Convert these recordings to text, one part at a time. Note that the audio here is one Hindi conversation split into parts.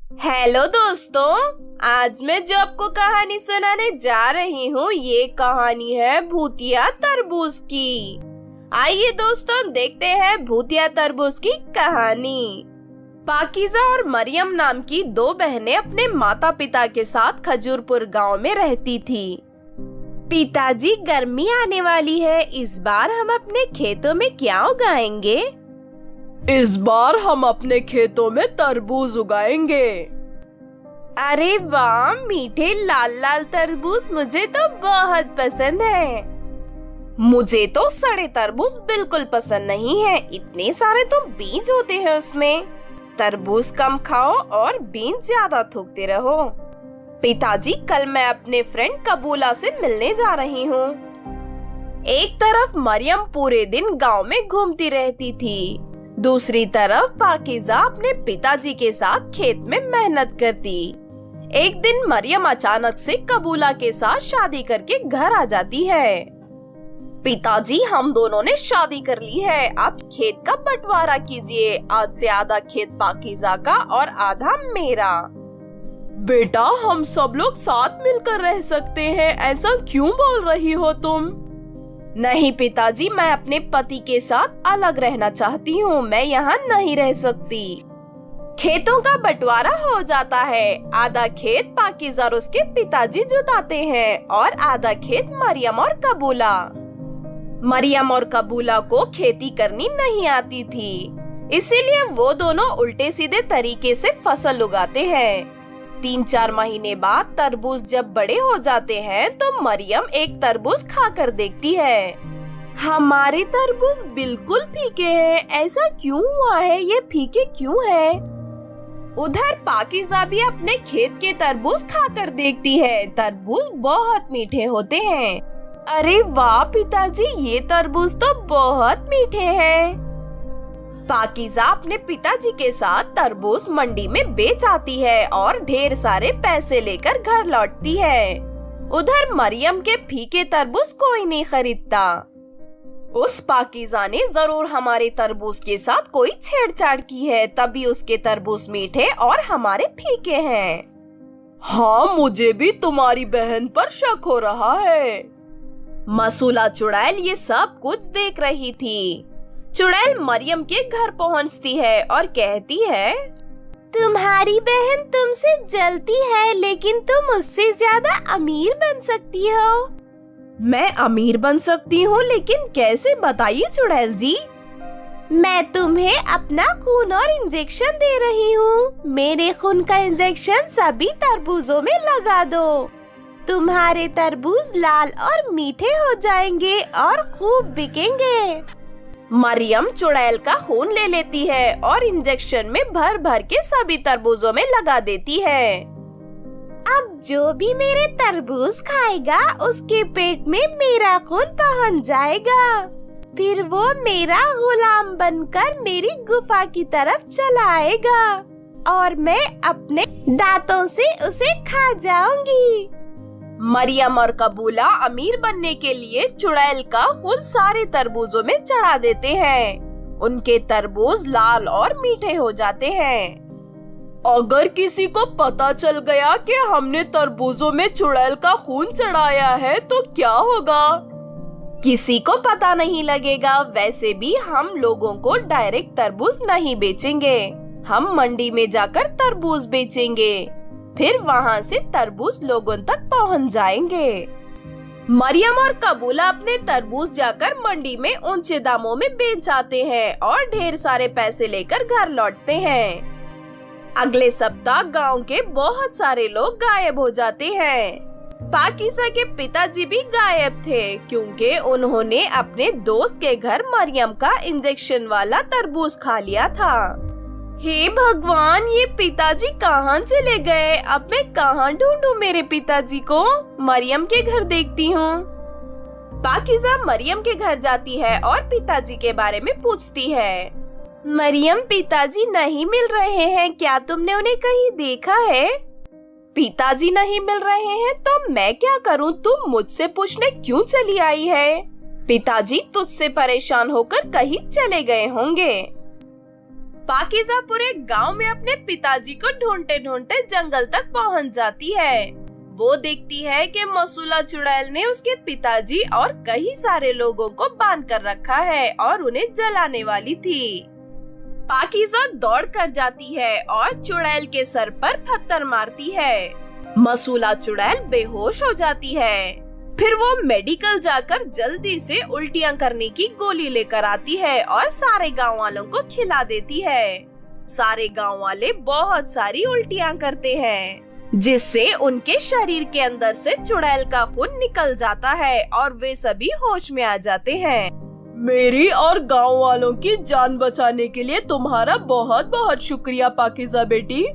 हेलो दोस्तों, आज मैं जो आपको कहानी सुनाने जा रही हूँ ये कहानी है भूतिया तरबूज की। आइए दोस्तों देखते हैं भूतिया तरबूज की कहानी। पाकीज़ा और मरियम नाम की दो बहनें अपने माता पिता के साथ खजूरपुर गांव में रहती थी। पिताजी, गर्मी आने वाली है, इस बार हम अपने खेतों में क्या उगाएंगे? इस बार हम अपने खेतों में तरबूज उगाएंगे। अरे वाह, मीठे लाल लाल तरबूज मुझे तो बहुत पसंद है। मुझे तो सड़े तरबूज बिल्कुल पसंद नहीं है, इतने सारे तो बीज होते हैं उसमें। तरबूज कम खाओ और बीज ज्यादा थूकते रहो। पिताजी, कल मैं अपने फ्रेंड कबूला से मिलने जा रही हूँ। एक तरफ मरियम पूरे दिन गांव में घूमती रहती थी, दूसरी तरफ पाकीज़ा अपने पिताजी के साथ खेत में मेहनत करती। एक दिन मरियम अचानक से कबूला के साथ शादी करके घर आ जाती है। पिताजी, हम दोनों ने शादी कर ली है, आप खेत का बंटवारा कीजिए। आज से आधा खेत पाकीज़ा का और आधा मेरा। बेटा, हम सब लोग साथ मिलकर रह सकते हैं, ऐसा क्यों बोल रही हो तुम? नहीं पिताजी, मैं अपने पति के साथ अलग रहना चाहती हूँ, मैं यहाँ नहीं रह सकती। खेतों का बंटवारा हो जाता है, आधा खेत पाकीज़ा और उसके पिताजी जुताते हैं और आधा खेत मरियम और कबूला। मरियम और कबूला को खेती करनी नहीं आती थी, इसीलिए वो दोनों उल्टे सीधे तरीके से फसल उगाते हैं। 3-4 महीने बाद तरबूज जब बड़े हो जाते हैं तो मरियम एक तरबूज खाकर देखती है। हमारे तरबूज बिल्कुल फीके हैं, ऐसा क्यों हुआ है? ये फीके क्यों हैं? उधर पाकीज़ा भी अपने खेत के तरबूज खाकर देखती है, तरबूज बहुत मीठे होते हैं। अरे वाह पिताजी, ये तरबूज तो बहुत मीठे हैं। पाकीज़ा अपने पिताजी के साथ तरबूज मंडी में बेच आती है और ढेर सारे पैसे लेकर घर लौटती है। उधर मरियम के फीके तरबूज कोई नहीं खरीदता। उस पाकीज़ा ने जरूर हमारे तरबूज के साथ कोई छेड़छाड़ की है, तभी उसके तरबूज मीठे और हमारे फीके हैं। हाँ, मुझे भी तुम्हारी बहन पर शक हो रहा है। मसूला चुड़ैल ये सब कुछ देख रही थी। चुड़ैल मरियम के घर पहुंचती है और कहती है, तुम्हारी बहन तुमसे जलती है, लेकिन तुम उससे ज्यादा अमीर बन सकती हो। मैं अमीर बन सकती हूँ, लेकिन कैसे, बताइए चुड़ैल जी। मैं तुम्हें अपना खून और इंजेक्शन दे रही हूँ। मेरे खून का इंजेक्शन सभी तरबूजों में लगा दो। तुम्हारे तरबूज लाल और मीठे हो जाएंगे और खूब बिकेंगे। मरियम चुड़ैल का खून ले लेती है और इंजेक्शन में भर भर के सभी तरबूजों में लगा देती है। अब जो भी मेरे तरबूज खाएगा उसके पेट में मेरा खून पहुंच जाएगा, फिर वो मेरा गुलाम बनकर मेरी गुफा की तरफ चला आएगा और मैं अपने दांतों से उसे खा जाऊंगी। मरियम और कबूला अमीर बनने के लिए चुड़ैल का खून सारे तरबूजों में चढ़ा देते हैं। उनके तरबूज लाल और मीठे हो जाते हैं। अगर किसी को पता चल गया कि हमने तरबूजों में चुड़ैल का खून चढ़ाया है तो क्या होगा? किसी को पता नहीं लगेगा। वैसे भी हम लोगों को डायरेक्ट तरबूज नहीं बेचेंगे, हम मंडी में जाकर तरबूज बेचेंगे, फिर वहाँ से तरबूज लोगों तक पहुँच जाएंगे। मरियम और कबूला अपने तरबूज जाकर मंडी में ऊंचे दामों में बेच आते हैं और ढेर सारे पैसे लेकर घर लौटते हैं। अगले सप्ताह गांव के बहुत सारे लोग गायब हो जाते हैं। पाकीज़ा के पिताजी भी गायब थे, क्योंकि उन्होंने अपने दोस्त के घर मरियम का इंजेक्शन वाला तरबूज खा लिया था। हे भगवान, ये पिताजी कहाँ चले गए? अब मैं कहाँ ढूंढूं मेरे पिताजी को? मरियम के घर देखती हूँ। पाकीज़ा मरियम के घर जाती है और पिताजी के बारे में पूछती है। मरियम, पिताजी नहीं मिल रहे हैं, क्या तुमने उन्हें कहीं देखा है? पिताजी नहीं मिल रहे हैं तो मैं क्या करूं? तुम मुझसे पूछने क्यों चली आई है? पिताजी तुझसे परेशान होकर कहीं चले गए होंगे। पाकीज़ा पूरे गांव में अपने पिताजी को ढूंढते ढूंढते जंगल तक पहुंच जाती है। वो देखती है कि मसूला चुड़ैल ने उसके पिताजी और कई सारे लोगों को बांध कर रखा है और उन्हें जलाने वाली थी। पाकीज़ा दौड़ कर जाती है और चुड़ैल के सर पर पत्थर मारती है। मसूला चुड़ैल बेहोश हो जाती है। फिर वो मेडिकल जाकर जल्दी से उल्टियां करने की गोली लेकर आती है और सारे गांव वालों को खिला देती है। सारे गांव वाले बहुत सारी उल्टियां करते हैं, जिससे उनके शरीर के अंदर से चुड़ैल का खून निकल जाता है और वे सभी होश में आ जाते हैं। मेरी और गांव वालों की जान बचाने के लिए तुम्हारा बहुत बहुत शुक्रिया पाकीज़ा बेटी।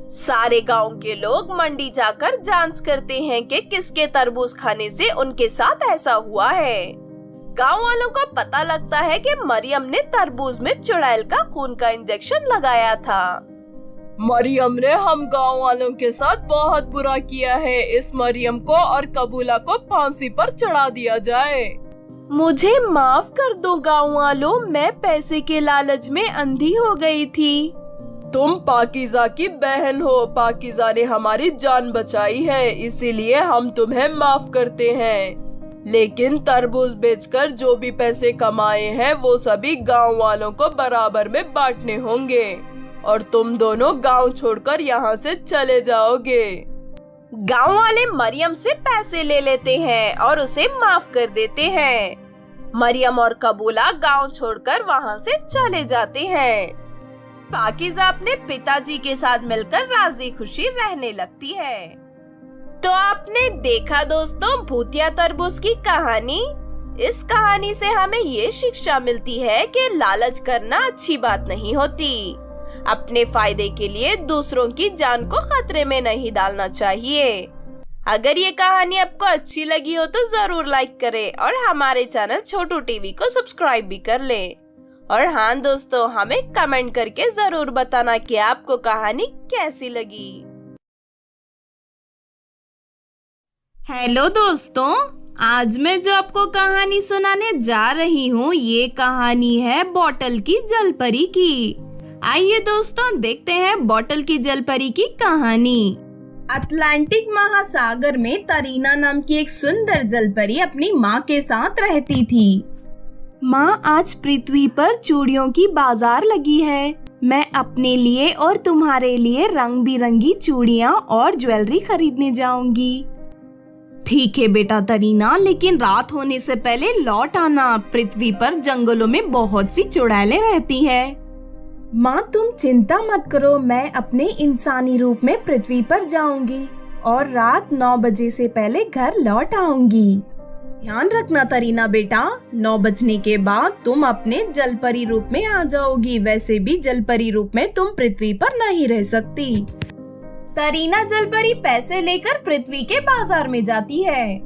सारे गांव के लोग मंडी जाकर जांच करते हैं कि किसके तरबूज खाने से उनके साथ ऐसा हुआ है। गांव वालों को पता लगता है कि मरियम ने तरबूज में चुड़ैल का खून का इंजेक्शन लगाया था। मरियम ने हम गांव वालों के साथ बहुत बुरा किया है। इस मरियम को और कबूला को फांसी पर चढ़ा दिया जाए। मुझे माफ कर दो गांव वालों, मैं पैसे के लालच में अंधी हो गई थी। तुम पाकीज़ा की बहन हो। पाकीज़ा ने हमारी जान बचाई है, इसीलिए हम तुम्हें माफ करते हैं। लेकिन तरबूज बेचकर जो भी पैसे कमाए हैं वो सभी गांव वालों को बराबर में बांटने होंगे और तुम दोनों गांव छोड़कर यहाँ से चले जाओगे। गांव वाले मरियम से पैसे ले लेते हैं और उसे माफ कर देते हैं। मरियम और कबूला गांव छोड़कर वहाँ से चले जाते हैं। पाकीज़ा अपने पिताजी के साथ मिलकर राजी खुशी रहने लगती है। तो आपने देखा दोस्तों भूतिया तरबूज की कहानी। इस कहानी से हमें ये शिक्षा मिलती है कि लालच करना अच्छी बात नहीं होती। अपने फायदे के लिए दूसरों की जान को खतरे में नहीं डालना चाहिए। अगर ये कहानी आपको अच्छी लगी हो तो जरूर लाइक करें और हमारे चैनल छोटू टीवी को सब्सक्राइब भी कर लें। और हाँ दोस्तों, हमें कमेंट करके जरूर बताना कि आपको कहानी कैसी लगी। हेलो दोस्तों, आज मैं जो आपको कहानी सुनाने जा रही हूँ ये कहानी है बॉटल की जलपरी की। आइए दोस्तों देखते हैं बॉटल की जलपरी की कहानी। अटलांटिक महासागर में तरीना नाम की एक सुंदर जलपरी अपनी माँ के साथ रहती थी। माँ, आज पृथ्वी पर चूड़ियों की बाजार लगी है। मैं अपने लिए और तुम्हारे लिए रंग बिरंगी चूड़ियाँ और ज्वेलरी खरीदने जाऊंगी। ठीक है बेटा तरीना, लेकिन रात होने से पहले लौट आना। पृथ्वी पर जंगलों में बहुत सी चुड़ैलें रहती हैं। माँ, तुम चिंता मत करो, मैं अपने इंसानी रूप में पृथ्वी पर जाऊंगी और रात 9 बजे से पहले घर लौट आऊंगी। ध्यान रखना तरीना बेटा, 9 बजने के बाद तुम अपने जलपरी रूप में आ जाओगी। वैसे भी जलपरी रूप में तुम पृथ्वी पर नहीं रह सकती। तरीना जलपरी पैसे लेकर पृथ्वी के बाजार में जाती है।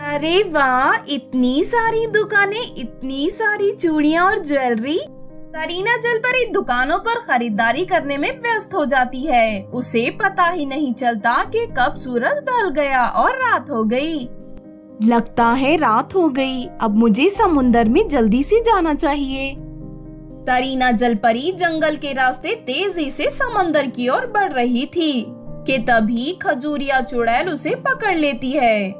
अरे वाह, इतनी सारी दुकानें, इतनी सारी चूड़ियाँ और ज्वेलरी। तरीना जलपरी दुकानों पर खरीदारी करने में व्यस्त हो जाती है। उसे पता ही नहीं चलता कि कब सूरज ढल गया और रात हो गई। लगता है रात हो गई, अब मुझे समुंदर में जल्दी से जाना चाहिए। तरीना जलपरी जंगल के रास्ते तेजी से समंदर की ओर बढ़ रही थी कि तभी खजूरिया चुड़ैल उसे पकड़ लेती है।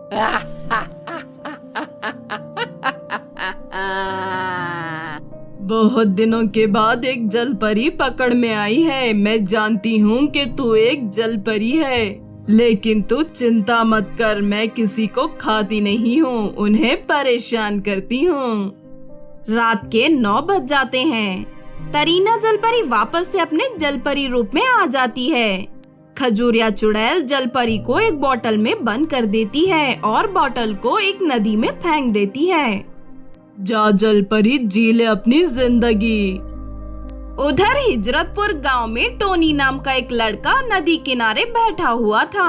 बहुत दिनों के बाद एक जलपरी पकड़ में आई है। मैं जानती हूँ कि तू एक जलपरी है, लेकिन तू चिंता मत कर, मैं किसी को खाती नहीं हूँ, उन्हें परेशान करती हूँ। रात के 9 बज जाते हैं। तरीना जलपरी वापस से अपने जलपरी रूप में आ जाती है। खजूरिया चुड़ैल जलपरी को एक बोतल में बंद कर देती है और बोतल को एक नदी में फेंक देती है। जा जलपरी, जी ले अपनी जिंदगी। उधर हिजरतपुर गांव में टोनी नाम का एक लड़का नदी किनारे बैठा हुआ था।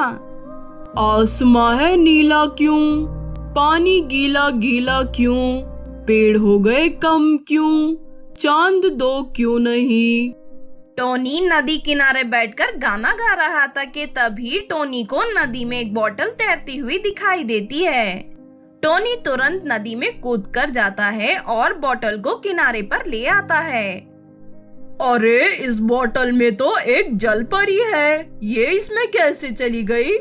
आसमां है नीला क्यों, पानी गीला गीला क्यों, पेड़ हो गए कम क्यों, चांद दो क्यों नहीं। टोनी नदी किनारे बैठकर गाना गा रहा था कि तभी टोनी को नदी में एक बोतल तैरती हुई दिखाई देती है। टोनी तुरंत नदी में कूदकर जाता है और बोतल को किनारे पर ले आता है। अरे इस बोतल में तो एक जल परी है, ये इसमें कैसे चली गई?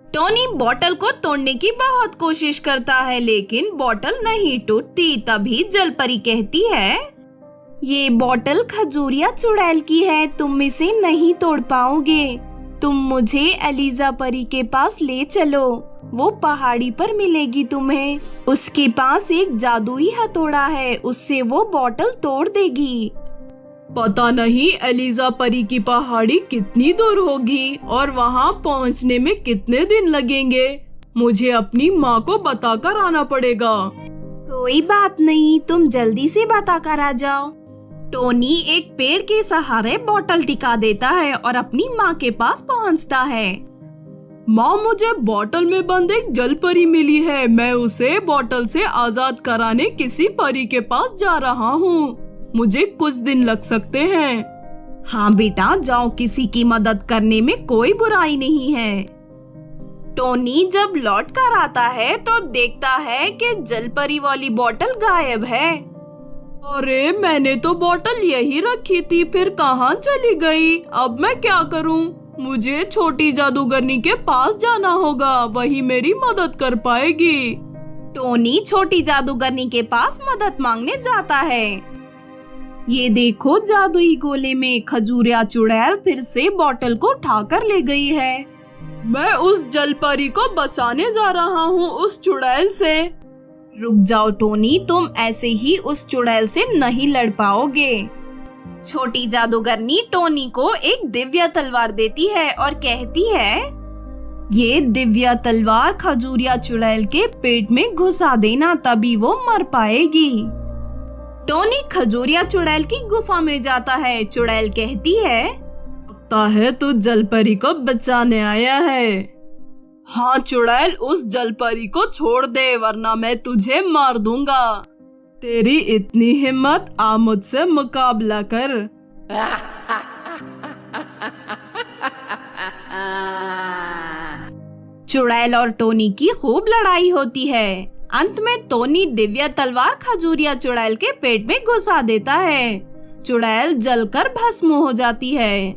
टोनी बोतल को तोड़ने की बहुत कोशिश करता है लेकिन बोतल नहीं टूटती। तभी जल परी कहती है, ये बोतल खजूरिया चुड़ैल की है, तुम इसे नहीं तोड़ पाओगे। तुम मुझे एलिजा परी के पास ले चलो, वो पहाड़ी पर मिलेगी तुम्हें। उसके पास एक जादुई हथौड़ा है, उससे वो बोतल तोड़ देगी। पता नहीं एलिजा परी की पहाड़ी कितनी दूर होगी और वहाँ पहुँचने में कितने दिन लगेंगे। मुझे अपनी माँ को बताकर आना पड़ेगा। कोई बात नहीं, तुम जल्दी से बताकर आ जाओ। टोनी एक पेड़ के सहारे बोतल टिका देता है और अपनी माँ के पास पहुँचता है। माँ, मुझे बोतल में बंद एक जल परी मिली है, मैं उसे बोतल से आजाद कराने किसी परी के पास जा रहा हूँ, मुझे कुछ दिन लग सकते हैं। हाँ बेटा जाओ, किसी की मदद करने में कोई बुराई नहीं है। टोनी जब लौट कर आता है तो देखता है कि जल परी वाली बोतल गायब है। अरे मैंने तो बोतल यही रखी थी, फिर कहाँ चली गई? अब मैं क्या करूँ? मुझे छोटी जादूगरनी के पास जाना होगा, वही मेरी मदद कर पाएगी। टोनी छोटी जादूगरनी के पास मदद मांगने जाता है। ये देखो, जादुई गोले में खजूरिया चुड़ैल फिर से बोतल को उठाकर ले गई है। मैं उस जल परी को बचाने जा रहा हूँ उस चुड़ैल से। रुक जाओ टोनी, तुम ऐसे ही उस चुड़ैल से नहीं लड़ पाओगे। छोटी जादूगरनी टोनी को एक दिव्य तलवार देती है और कहती है, ये दिव्य तलवार खजूरिया चुड़ैल के पेट में घुसा देना, तभी वो मर पाएगी। टोनी खजूरिया चुड़ैल की गुफा में जाता है। चुड़ैल कहती है, लगता है तू जल परी को बचाने आया है। हाँ चुड़ैल, उस जल परी को छोड़ दे वरना मैं तुझे मार दूंगा। तेरी इतनी हिम्मत, आ मुझसे मुकाबला कर। चुड़ैल और टोनी की खूब लड़ाई होती है। अंत में टोनी दिव्य तलवार खजूरिया चुड़ैल के पेट में घुसा देता है। चुड़ैल जलकर भस्म हो जाती है।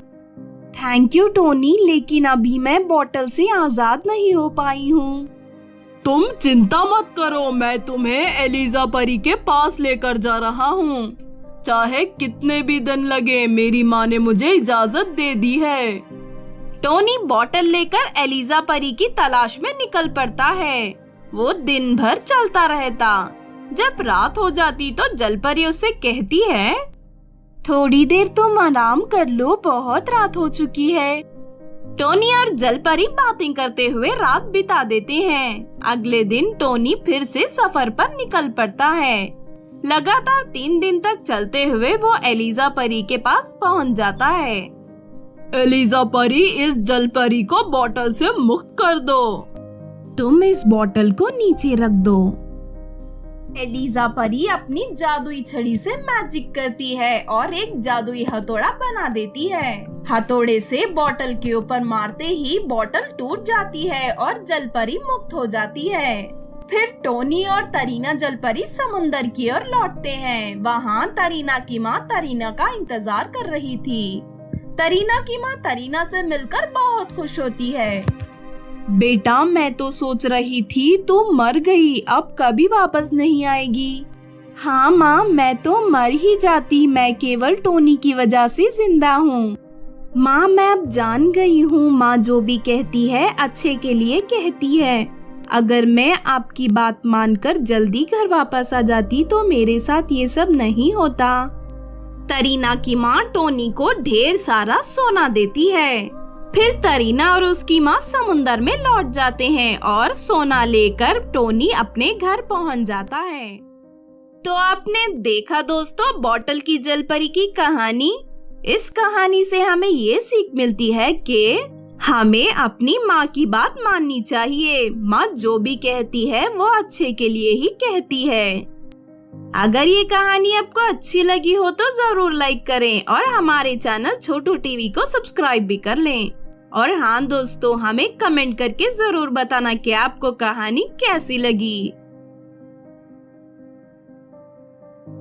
थैंक यू टोनी, लेकिन अभी मैं बोतल से आजाद नहीं हो पाई हूँ। तुम चिंता मत करो, मैं तुम्हें एलिजा परी के पास लेकर जा रहा हूँ। चाहे कितने भी दिन लगे, मेरी माँ ने मुझे इजाजत दे दी है। टोनी बोतल लेकर एलिजा परी की तलाश में निकल पड़ता है। वो दिन भर चलता रहता। जब रात हो जाती तो जल परी उससे कहती है, थोड़ी देर तुम आराम कर लो, बहुत रात हो चुकी है। टोनी और जल परी बातें करते हुए रात बिता देते हैं। अगले दिन टोनी फिर से सफर पर निकल पड़ता है। लगातार 3 दिन तक चलते हुए वो एलिजा परी के पास पहुंच जाता है। एलिजा परी, इस जल परी को बोतल से मुक्त कर दो। तुम इस बोतल को नीचे रख दो। एलिजा परी अपनी जादुई छड़ी से मैजिक करती है और एक जादुई हथौड़ा बना देती है। हथौड़े से बोतल के ऊपर मारते ही बोतल टूट जाती है और जल परी मुक्त हो जाती है। फिर टोनी और तरीना जल परी समुंदर की ओर लौटते हैं। वहाँ तरीना की माँ तरीना का इंतजार कर रही थी। तरीना की माँ तरीना से मिलकर बहुत खुश होती है। बेटा, मैं तो सोच रही थी तू मर गई, अब कभी वापस नहीं आएगी। हाँ माँ, मैं तो मर ही जाती, मैं केवल टोनी की वजह से जिंदा हूँ। माँ, मैं अब जान गई हूँ, माँ जो भी कहती है अच्छे के लिए कहती है। अगर मैं आपकी बात मानकर जल्दी घर वापस आ जाती तो मेरे साथ ये सब नहीं होता। तरीना की माँ टोनी को ढेर सारा सोना देती है। फिर तरीना और उसकी माँ समुंदर में लौट जाते हैं और सोना लेकर टोनी अपने घर पहुंच जाता है। तो आपने देखा दोस्तों बोतल की जल परी की कहानी। इस कहानी से हमें ये सीख मिलती है कि हमें अपनी माँ की बात माननी चाहिए। माँ जो भी कहती है वो अच्छे के लिए ही कहती है। अगर ये कहानी आपको अच्छी लगी हो तो जरूर लाइक करें और हमारे चैनल छोटू टीवी को सब्सक्राइब भी कर लें। और हाँ दोस्तों, हमें कमेंट करके जरूर बताना कि आपको कहानी कैसी लगी।